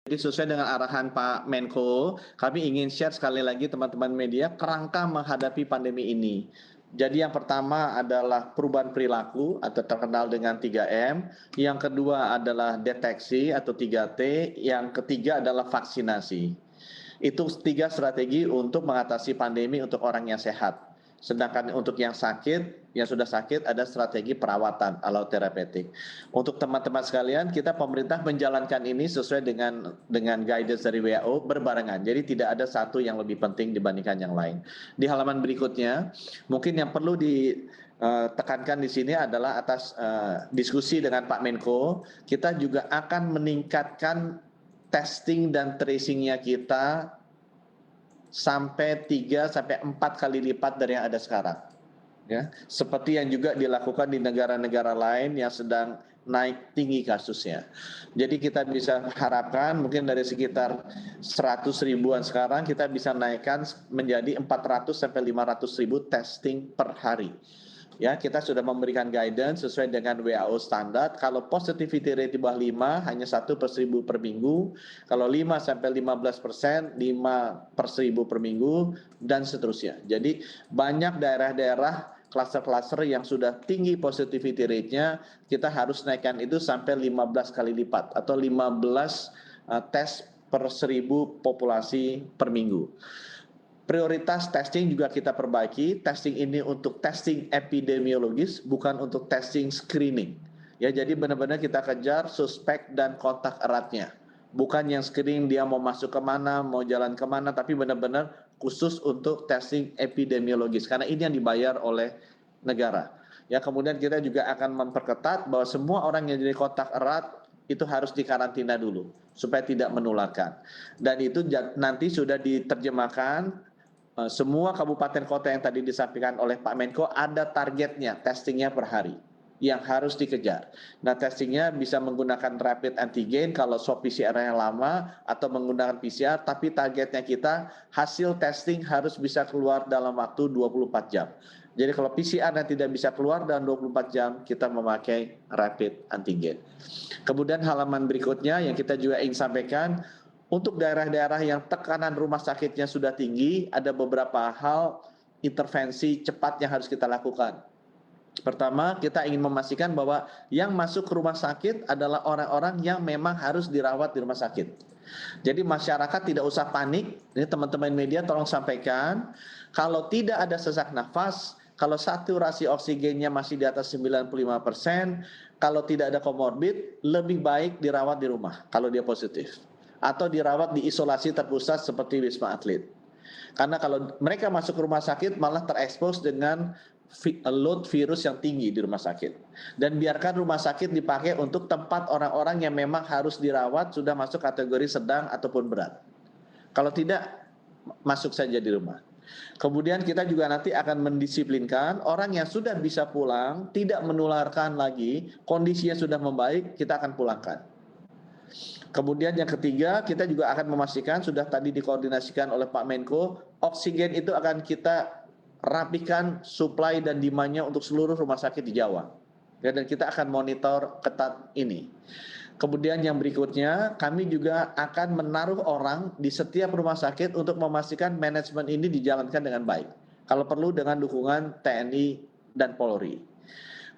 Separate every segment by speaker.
Speaker 1: Jadi sesuai dengan arahan Pak Menko, kami ingin share sekali lagi teman-teman media kerangka menghadapi pandemi ini. Jadi yang pertama adalah perubahan perilaku atau terkenal dengan 3M, yang kedua adalah deteksi atau 3T, yang ketiga adalah vaksinasi. Itu 3 strategi untuk mengatasi pandemi untuk orang yang sehat. Sedangkan untuk yang sakit, yang sudah sakit ada strategi perawatan atau terapeutik. Untuk teman-teman sekalian, kita pemerintah menjalankan ini sesuai dengan guidance dari WHO berbarengan. Jadi tidak ada satu yang lebih penting dibandingkan yang lain. Di halaman berikutnya, mungkin yang perlu ditekankan di sini adalah atas diskusi dengan Pak Menko, kita juga akan meningkatkan testing dan tracing-nya kita sampai 3 sampai 4 kali lipat dari yang ada sekarang. Ya, seperti yang juga dilakukan di negara-negara lain yang sedang naik tinggi kasusnya. Jadi kita bisa harapkan mungkin dari sekitar 100 ribuan sekarang kita bisa naikkan menjadi 400 sampai 500 ribu testing per hari. Ya, kita sudah memberikan guidance sesuai dengan WHO standar. Kalau positivity rate di bawah 5, hanya 1 per 1000 per minggu. Kalau 5 sampai 15%, 5 per 1000 per minggu, dan seterusnya. Jadi banyak daerah-daerah klaster-klaster yang sudah tinggi positivity rate-nya, kita harus naikkan itu sampai 15 kali lipat atau 15 tes per 1000 populasi per minggu. Prioritas testing juga kita perbaiki. Testing ini untuk testing epidemiologis, bukan untuk testing screening. Ya, jadi benar-benar kita kejar suspek dan kontak eratnya. Bukan yang screening dia mau masuk kemana, mau jalan kemana, tapi benar-benar khusus untuk testing epidemiologis. Karena ini yang dibayar oleh negara. Ya, kemudian kita juga akan memperketat bahwa semua orang yang jadi kontak erat itu harus dikarantina dulu supaya tidak menularkan. Dan itu nanti sudah diterjemahkan. Semua kabupaten kota yang tadi disampaikan oleh Pak Menko ada targetnya, testingnya per hari yang harus dikejar. Nah, testingnya bisa menggunakan rapid antigen kalau swab PCR-nya lama atau menggunakan PCR, tapi targetnya kita hasil testing harus bisa keluar dalam waktu 24 jam. Jadi kalau PCR yang tidak bisa keluar dalam 24 jam, kita memakai rapid antigen. Kemudian halaman berikutnya yang kita juga ingin sampaikan, untuk daerah-daerah yang tekanan rumah sakitnya sudah tinggi, ada beberapa hal intervensi cepat yang harus kita lakukan. Pertama, kita ingin memastikan bahwa yang masuk ke rumah sakit adalah orang-orang yang memang harus dirawat di rumah sakit. Jadi masyarakat tidak usah panik, ini teman-teman media tolong sampaikan, kalau tidak ada sesak nafas, kalau saturasi oksigennya masih di atas 95%, kalau tidak ada komorbid, lebih baik dirawat di rumah kalau dia positif. Atau dirawat di isolasi terpusat seperti Wisma Atlet. Karena kalau mereka masuk ke rumah sakit malah terekspos dengan load virus yang tinggi di rumah sakit. Dan biarkan rumah sakit dipakai untuk tempat orang-orang yang memang harus dirawat sudah masuk kategori sedang ataupun berat. Kalau tidak, masuk saja di rumah. Kemudian kita juga nanti akan mendisiplinkan orang yang sudah bisa pulang, tidak menularkan lagi, kondisinya sudah membaik, kita akan pulangkan. Kemudian yang ketiga, kita juga akan memastikan, sudah tadi dikoordinasikan oleh Pak Menko, oksigen itu akan kita rapikan supply dan demand-nya untuk seluruh rumah sakit di Jawa. Dan kita akan monitor ketat ini. Kemudian yang berikutnya, kami juga akan menaruh orang di setiap rumah sakit untuk memastikan manajemen ini dijalankan dengan baik. Kalau perlu dengan dukungan TNI dan Polri.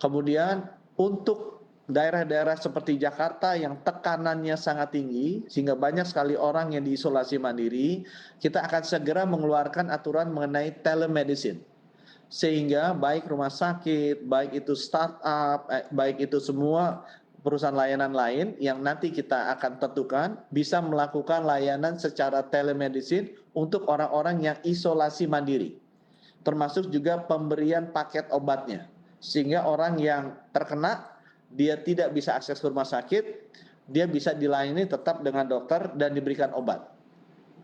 Speaker 1: Kemudian untuk daerah-daerah seperti Jakarta yang tekanannya sangat tinggi, sehingga banyak sekali orang yang diisolasi mandiri, kita akan segera mengeluarkan aturan mengenai telemedicine. Sehingga baik rumah sakit, baik itu startup, baik itu semua perusahaan layanan lain yang nanti kita akan tentukan bisa melakukan layanan secara telemedicine untuk orang-orang yang isolasi mandiri. Termasuk juga pemberian paket obatnya. Sehingga orang yang terkena dia tidak bisa akses ke rumah sakit, dia bisa dilayani tetap dengan dokter dan diberikan obat.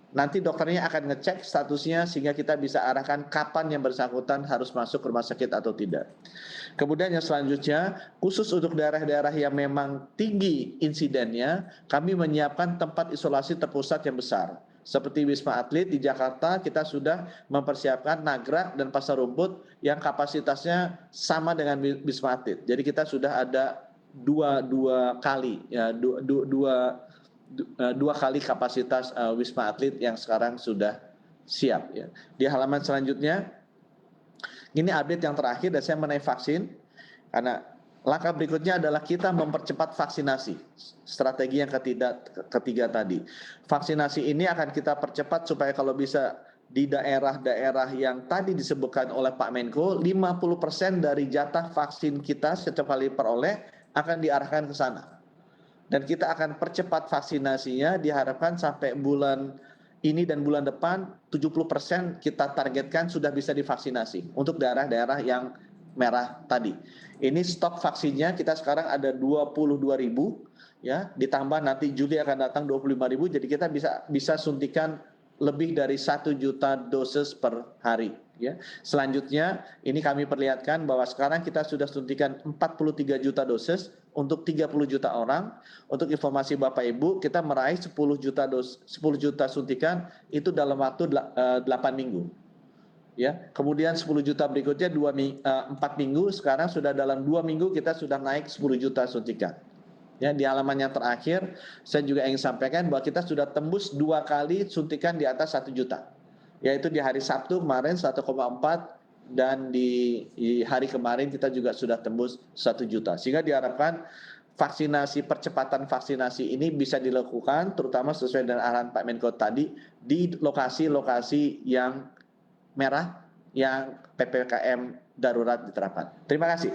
Speaker 1: Nanti dokternya akan ngecek statusnya sehingga kita bisa arahkan kapan yang bersangkutan harus masuk ke rumah sakit atau tidak. Kemudian yang selanjutnya, khusus untuk daerah-daerah yang memang tinggi insidennya, kami menyiapkan tempat isolasi terpusat yang besar. Seperti Wisma Atlet di Jakarta, kita sudah mempersiapkan Nagrag dan Pasar Rumput yang kapasitasnya sama dengan Wisma Atlet. Jadi kita sudah ada dua kali, ya, dua 2 kali kapasitas Wisma Atlet yang sekarang sudah siap. Ya. Di halaman selanjutnya, ini update yang terakhir dan saya mengenai vaksin, karena langkah berikutnya adalah kita mempercepat vaksinasi. Strategi yang ketiga tadi. Vaksinasi ini akan kita percepat supaya kalau bisa di daerah-daerah yang tadi disebutkan oleh Pak Menko, 50% dari jatah vaksin kita setiap kali peroleh akan diarahkan ke sana. Dan kita akan percepat vaksinasinya, diharapkan sampai bulan ini dan bulan depan 70% kita targetkan sudah bisa divaksinasi untuk daerah-daerah yang merah tadi. Ini stok vaksinnya kita sekarang ada 22.000 ya, ditambah nanti Juli akan datang 25.000, jadi kita bisa suntikan lebih dari 1 juta dosis per hari ya. Selanjutnya ini kami perlihatkan bahwa sekarang kita sudah suntikan 43 juta dosis untuk 30 juta orang. Untuk informasi Bapak Ibu, kita meraih 10 juta suntikan itu dalam waktu 8 minggu. Ya, kemudian 10 juta berikutnya 4 minggu, sekarang sudah dalam 2 minggu kita sudah naik 10 juta suntikan. Ya, di halaman yang terakhir saya juga ingin sampaikan bahwa kita sudah tembus 2 kali suntikan di atas 1 juta. Yaitu di hari Sabtu kemarin 1,4 dan di hari kemarin kita juga sudah tembus 1 juta. Sehingga diharapkan percepatan vaksinasi ini bisa dilakukan terutama sesuai dengan arahan Pak Menko tadi di lokasi-lokasi yang merah yang PPKM darurat diterapkan. Terima kasih.